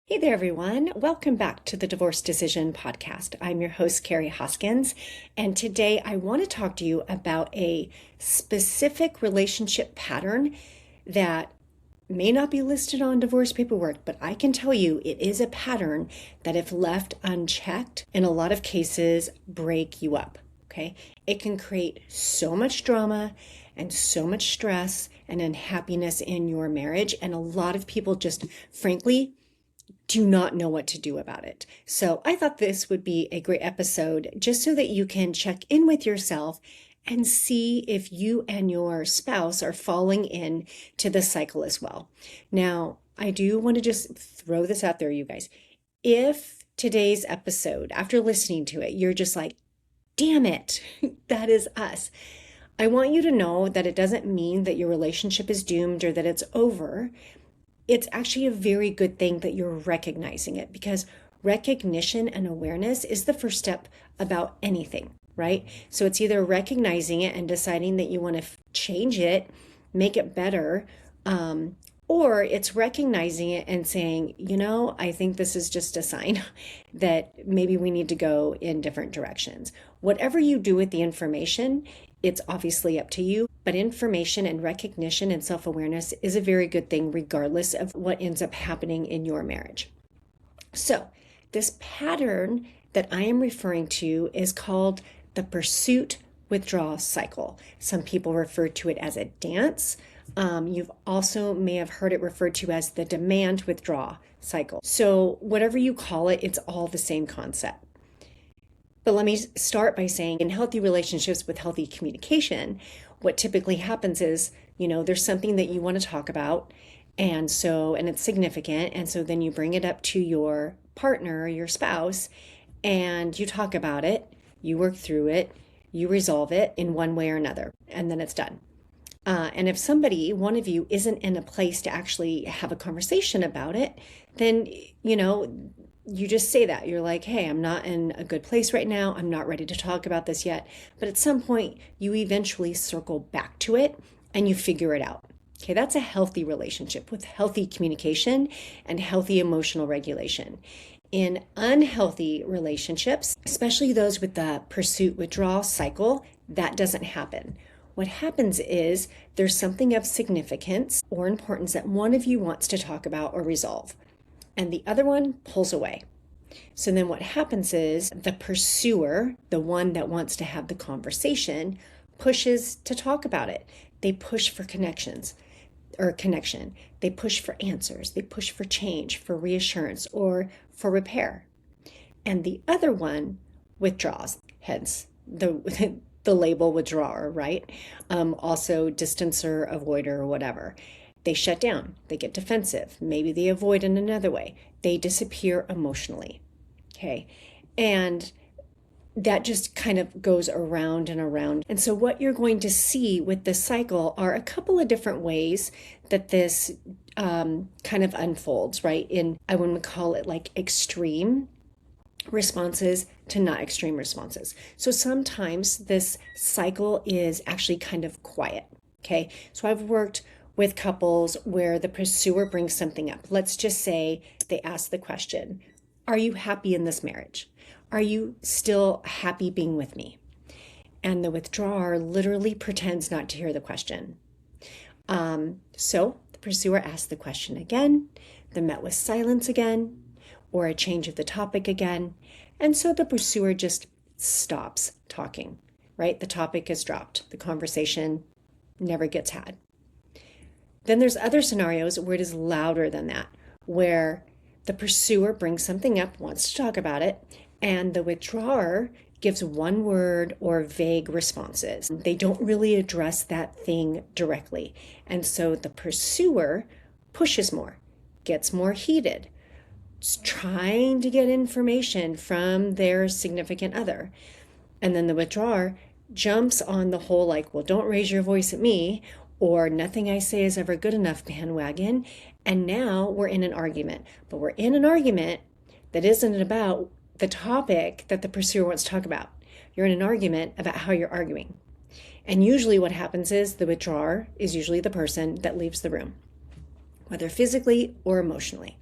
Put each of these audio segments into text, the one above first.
Hey there, everyone. Welcome back to the Divorce Decision Podcast. I'm your host, Carrie Hoskins, and today I want to talk to you about a specific relationship pattern that may not be listed on divorce paperwork, but I can tell you it is a pattern that, if left unchecked, in a lot of cases, break you up. Okay? It can create so much drama and so much stress and unhappiness in your marriage, and a lot of people just, frankly, do not know what to do about it. So I thought this would be a great episode just so that you can check in with yourself and see if you and your spouse are falling in to the cycle as well. Now, I do want to just throw this out there, you guys. If today's episode, after listening to it, you're just like, damn it, that is us. I want you to know that it doesn't mean that your relationship is doomed or that it's over. It's actually a very good thing that you're recognizing it, because recognition and awareness is the first step about anything, right? So it's either recognizing it and deciding that you want to change it, make it better, or it's recognizing it and saying, I think this is just a sign that maybe we need to go in different directions. Whatever you do with the information, it's obviously up to you, but information and recognition and self-awareness is a very good thing regardless of what ends up happening in your marriage. So this pattern that I am referring to is called the pursuit-withdrawal cycle. Some people refer to it as a dance. You've also may have heard it referred to as the demand-withdraw cycle. So whatever you call it, it's all the same concept. But let me start by saying, in healthy relationships with healthy communication, what typically happens is, there's something that you want to talk about, and it's significant, and so then you bring it up to your partner or your spouse, and you talk about it, you work through it, you resolve it in one way or another, and then it's done. And if one of you isn't in a place to actually have a conversation about it, then, you just say that. You're like, hey, I'm not in a good place right now. I'm not ready to talk about this yet. But at some point, you eventually circle back to it and you figure it out. Okay, that's a healthy relationship with healthy communication and healthy emotional regulation. In unhealthy relationships, especially those with the pursuit-withdrawal cycle, that doesn't happen. What happens is there's something of significance or importance that one of you wants to talk about or resolve, and the other one pulls away. So then what happens is the pursuer, the one that wants to have the conversation, pushes to talk about it. They push for connection. They push for answers. They push for change, for reassurance, or for repair. And the other one withdraws, hence the label withdrawer, right? Also distancer, avoider, or whatever. They shut down, they get defensive, maybe they avoid in another way, they disappear emotionally, okay? And that just kind of goes around and around. And so what you're going to see with this cycle are a couple of different ways that this kind of unfolds, right? I wouldn't call it like extreme responses to not extreme responses. So sometimes this cycle is actually kind of quiet, okay? So I've worked with couples where the pursuer brings something up. Let's just say they ask the question, are you happy in this marriage? Are you still happy being with me? And the withdrawer literally pretends not to hear the question. So the pursuer asks the question again, they're met with silence again, or a change of the topic again. And so the pursuer just stops talking, right? The topic is dropped. The conversation never gets had. Then there's other scenarios where it is louder than that, where the pursuer brings something up, wants to talk about it, and the withdrawer gives one word or vague responses. They don't really address that thing directly. And so the pursuer pushes more, gets more heated, trying to get information from their significant other. And then the withdrawer jumps on the whole like, well, don't raise your voice at me, or nothing I say is ever good enough bandwagon. And now we're in an argument. But we're in an argument that isn't about the topic that the pursuer wants to talk about. You're in an argument about how you're arguing. And usually what happens is the withdrawer is usually the person that leaves the room, whether physically or emotionally.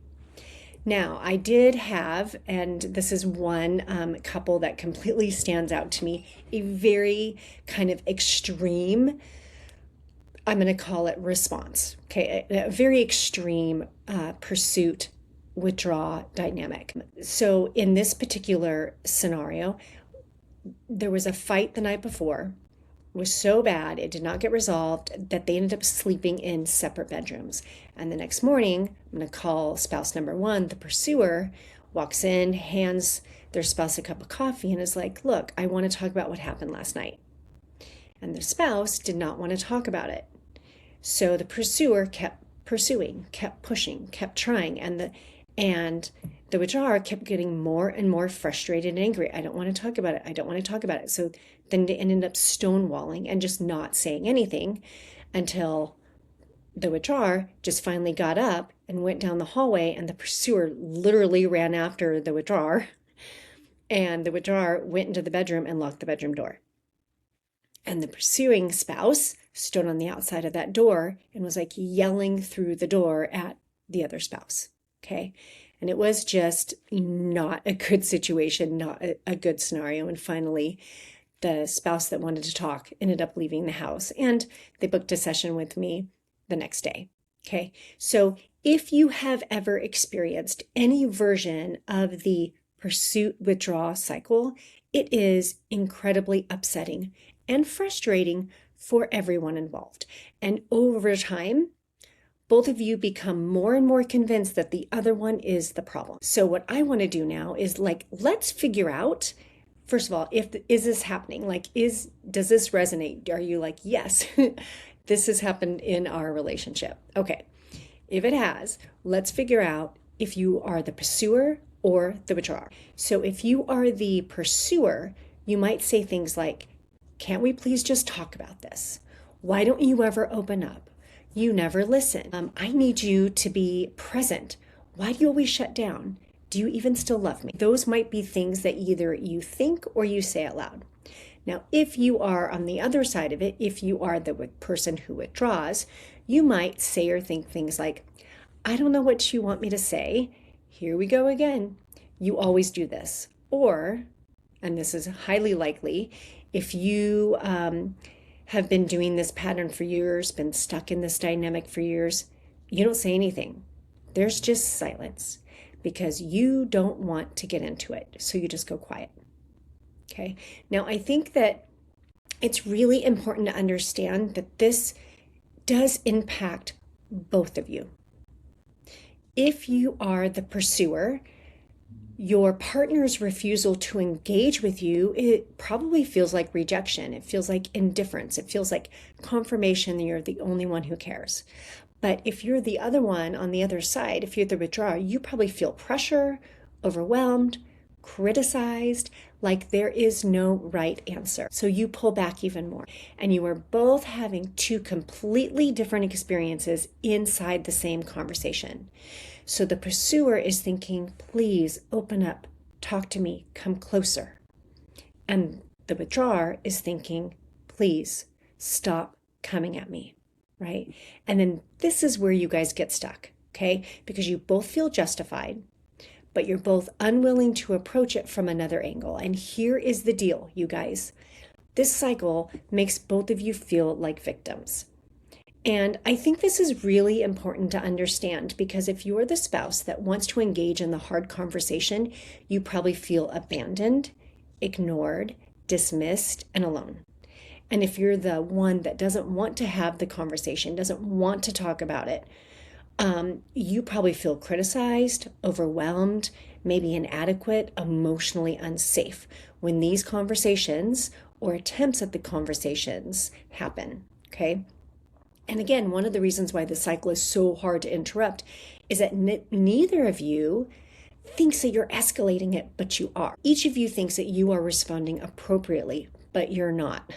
Now, I did have, and this is one couple that completely stands out to me, a very kind of extreme, I'm going to call it response, okay, a very extreme pursuit withdraw dynamic. So in this particular scenario, there was a fight the night before. It was so bad, it did not get resolved, that they ended up sleeping in separate bedrooms. And the next morning, I'm going to call spouse number one, the pursuer, walks in, hands their spouse a cup of coffee, and is like, look, I want to talk about what happened last night. And the spouse did not want to talk about it. So the pursuer kept pursuing, kept pushing, kept trying, and the withdrawer kept getting more and more frustrated and angry. I don't want to talk about it. I don't want to talk about it. So then they ended up stonewalling and just not saying anything until the withdrawer just finally got up and went down the hallway, and the pursuer literally ran after the withdrawer, and the withdrawer went into the bedroom and locked the bedroom door. And the pursuing spouse stood on the outside of that door and was like yelling through the door at the other spouse. Okay. And it was just not a good situation, not a good scenario. And finally, the spouse that wanted to talk ended up leaving the house, and they booked a session with me the next day. Okay. So if you have ever experienced any version of the pursuit withdrawal cycle, it is incredibly upsetting and frustrating for everyone involved. And over time, both of you become more and more convinced that the other one is the problem. So what I want to do now is let's figure out, first of all, is this happening? Does this resonate? Are you like, yes, this has happened in our relationship? Okay. If it has, let's figure out if you are the pursuer or the withdrawer. So if you are the pursuer, you might say things like, can't we please just talk about this? Why don't you ever open up? You never listen. I need you to be present. Why do you always shut down? Do you even still love me? Those might be things that either you think or you say out loud. Now, if you are on the other side of it, if you are the person who withdraws, you might say or think things like, I don't know what you want me to say. Here we go again. You always do this. Or, and this is highly likely, if you have been doing this pattern for years, been stuck in this dynamic for years, you don't say anything. There's just silence because you don't want to get into it. So you just go quiet. Okay. Now, I think that it's really important to understand that this does impact both of you. If you are the pursuer, your partner's refusal to engage with you, it probably feels like rejection. It feels like indifference. It feels like confirmation that you're the only one who cares. But if you're the other one on the other side, if you're the withdrawer, you probably feel pressure, overwhelmed, criticized, like there is no right answer. So you pull back even more. And you are both having two completely different experiences inside the same conversation. So the pursuer is thinking, please open up, talk to me, come closer. And the withdrawer is thinking, please stop coming at me, right? And then this is where you guys get stuck, okay? Because you both feel justified, but you're both unwilling to approach it from another angle. And here is the deal, you guys. This cycle makes both of you feel like victims. And I think this is really important to understand because if you're the spouse that wants to engage in the hard conversation, you probably feel abandoned, ignored, dismissed, and alone. And if you're the one that doesn't want to have the conversation, doesn't want to talk about it, you probably feel criticized, overwhelmed, maybe inadequate, emotionally unsafe when these conversations or attempts at the conversations happen, okay? And again, one of the reasons why this cycle is so hard to interrupt is that neither of you thinks that you're escalating it, but you are. Each of you thinks that you are responding appropriately, but you're not.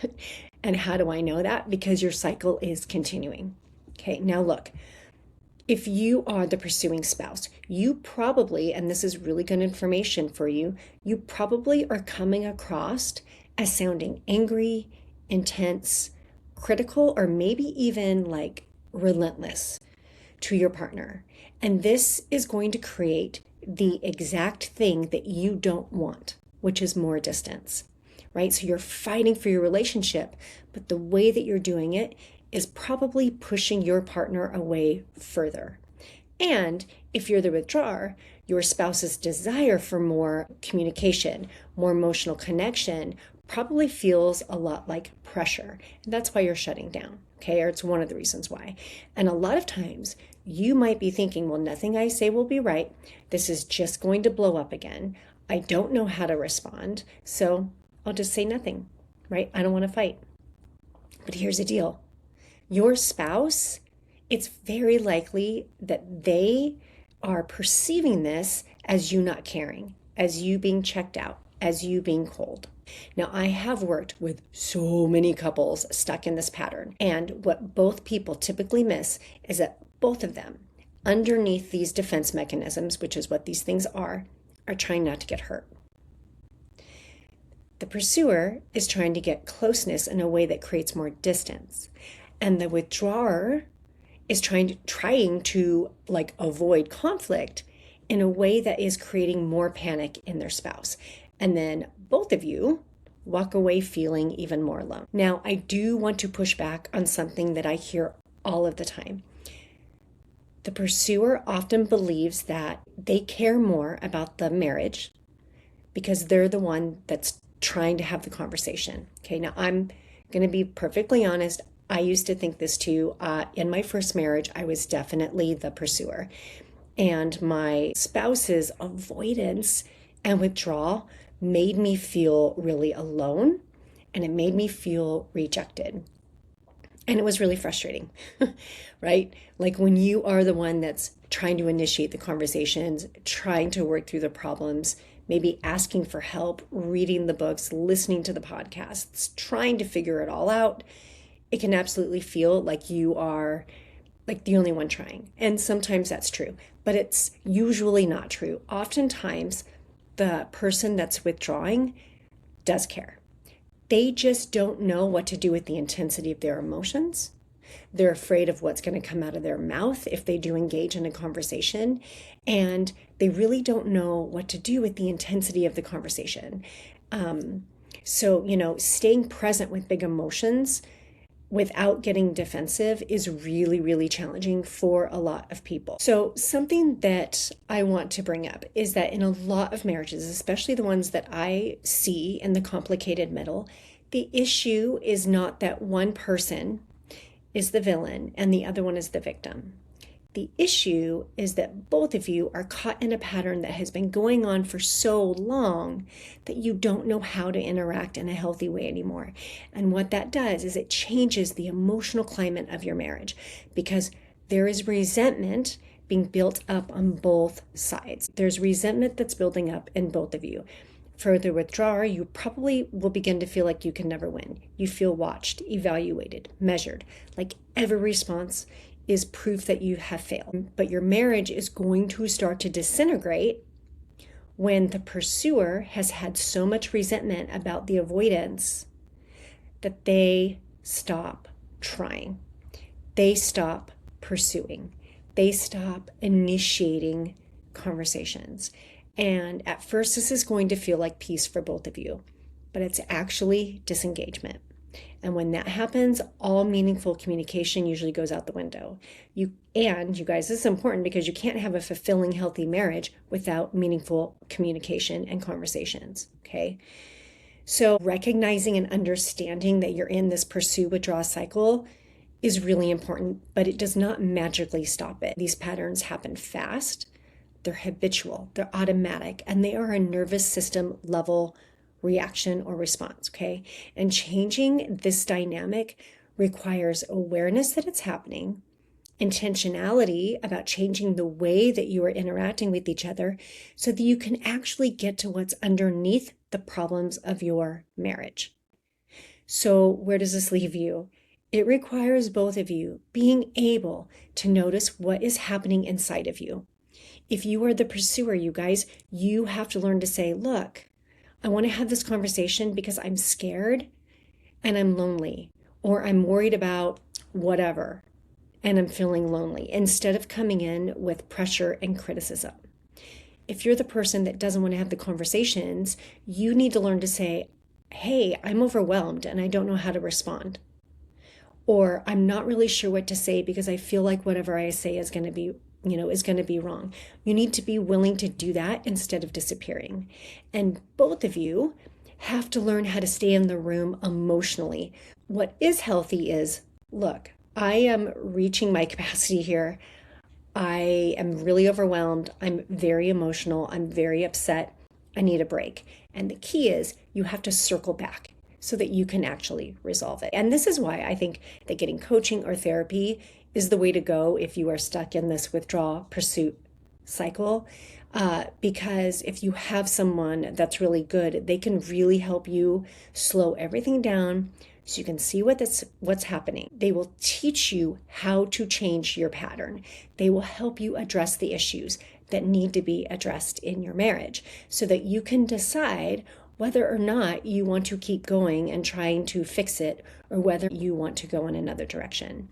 And how do I know that? Because your cycle is continuing. Okay, now look, if you are the pursuing spouse, you probably, and this is really good information for you, you probably are coming across as sounding angry, intense, critical, or maybe even like relentless to your partner. And this is going to create the exact thing that you don't want, which is more distance, right? So you're fighting for your relationship, but the way that you're doing it is probably pushing your partner away further. And if you're the withdrawer, your spouse's desire for more communication, more emotional connection, probably feels a lot like pressure. And that's why you're shutting down, okay? Or it's one of the reasons why. And a lot of times you might be thinking, well, nothing I say will be right. This is just going to blow up again. I don't know how to respond, so I'll just say nothing, right? I don't want to fight. But here's the deal. Your spouse, it's very likely that they are perceiving this as you not caring, as you being checked out, as you being cold. Now, I have worked with so many couples stuck in this pattern, and what both people typically miss is that both of them, underneath these defense mechanisms, which is what these things are trying not to get hurt. The pursuer is trying to get closeness in a way that creates more distance, and the withdrawer is trying to like avoid conflict in a way that is creating more panic in their spouse. And then both of you walk away feeling even more alone. Now, I do want to push back on something that I hear all of the time. The pursuer often believes that they care more about the marriage because they're the one that's trying to have the conversation. Okay, now I'm going to be perfectly honest. I used to think this too. In my first marriage, I was definitely the pursuer. And my spouse's avoidance and withdrawal made me feel really alone, and it made me feel rejected. And it was really frustrating, right? Like when you are the one that's trying to initiate the conversations, trying to work through the problems, maybe asking for help, reading the books, listening to the podcasts, trying to figure it all out, it can absolutely feel like you are like the only one trying. And sometimes that's true, but it's usually not true. Oftentimes, the person that's withdrawing does care. They just don't know what to do with the intensity of their emotions. They're afraid of what's going to come out of their mouth if they do engage in a conversation. And they really don't know what to do with the intensity of the conversation. So, staying present with big emotions without getting defensive is really, really challenging for a lot of people. So something that I want to bring up is that in a lot of marriages, especially the ones that I see in the complicated middle, the issue is not that one person is the villain and the other one is the victim. The issue is that both of you are caught in a pattern that has been going on for so long that you don't know how to interact in a healthy way anymore. And what that does is it changes the emotional climate of your marriage because there is resentment being built up on both sides. There's resentment that's building up in both of you. For the withdrawer, you probably will begin to feel like you can never win. You feel watched, evaluated, measured, like every response is proof that you have failed. But your marriage is going to start to disintegrate when the pursuer has had so much resentment about the avoidance that they stop trying. They stop pursuing. They stop initiating conversations. And at first, this is going to feel like peace for both of you, but it's actually disengagement. And when that happens, all meaningful communication usually goes out the window. You guys, this is important because you can't have a fulfilling, healthy marriage without meaningful communication and conversations, okay? So recognizing and understanding that you're in this pursue-withdraw cycle is really important, but it does not magically stop it. These patterns happen fast, they're habitual, they're automatic, and they are a nervous system level reaction or response, okay? And changing this dynamic requires awareness that it's happening, intentionality about changing the way that you are interacting with each other so that you can actually get to what's underneath the problems of your marriage. So where does this leave you? It requires both of you being able to notice what is happening inside of you. If you are the pursuer, you guys, you have to learn to say, look, I want to have this conversation because I'm scared and I'm lonely, or I'm worried about whatever and I'm feeling lonely, instead of coming in with pressure and criticism. if you're the person that doesn't want to have the conversations, you need to learn to say, hey, I'm overwhelmed and I don't know how to respond. Or I'm not really sure what to say because I feel like whatever I say is going to be, is going to be wrong. You need to be willing to do that instead of disappearing. And both of you have to learn how to stay in the room emotionally. What is healthy is, look, I am reaching my capacity here. I am really overwhelmed. I'm very emotional. I'm very upset. I need a break. And the key is you have to circle back so that you can actually resolve it. And this is why I think that getting coaching or therapy is the way to go if you are stuck in this withdraw pursuit cycle. Because if you have someone that's really good, they can really help you slow everything down so you can see what's happening. They will teach you how to change your pattern. They will help you address the issues that need to be addressed in your marriage so that you can decide whether or not you want to keep going and trying to fix it or whether you want to go in another direction.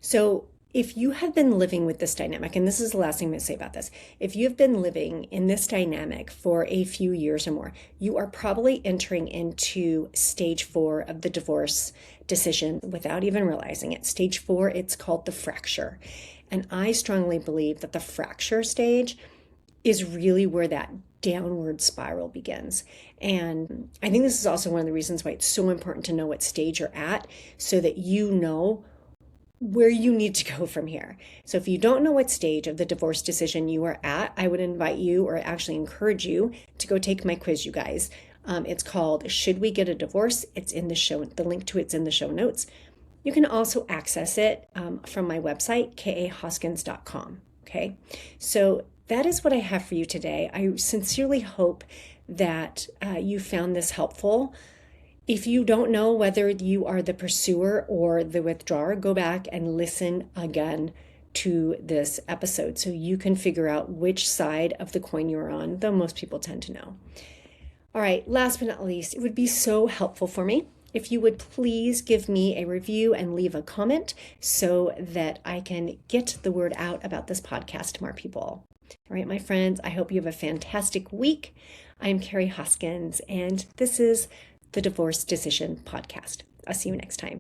So if you have been living with this dynamic, and this is the last thing I'm going to say about this, if you've been living in this dynamic for a few years or more, you are probably entering into stage 4 of the divorce decision without even realizing it. Stage 4, it's called the fracture. And I strongly believe that the fracture stage is really where that downward spiral begins. And I think this is also one of the reasons why it's so important to know what stage you're at so that you know where you need to go from here. So if you don't know what stage of the divorce decision you are at, I would invite you, or actually encourage you, to go take my quiz, you guys. It's called Should We Get a Divorce? It's in the show, the link to it's in the show notes. You can also access it from my website, kahoskins.com. Okay, so that is what I have for you today. I sincerely hope that you found this helpful. If you don't know whether you are the pursuer or the withdrawer, go back and listen again to this episode so you can figure out which side of the coin you're on, though most people tend to know. All right, last but not least, it would be so helpful for me if you would please give me a review and leave a comment so that I can get the word out about this podcast to more people. All right, my friends, I hope you have a fantastic week. I'm Carrie Hoskins, and this is the Divorce Decision Podcast. I'll see you next time.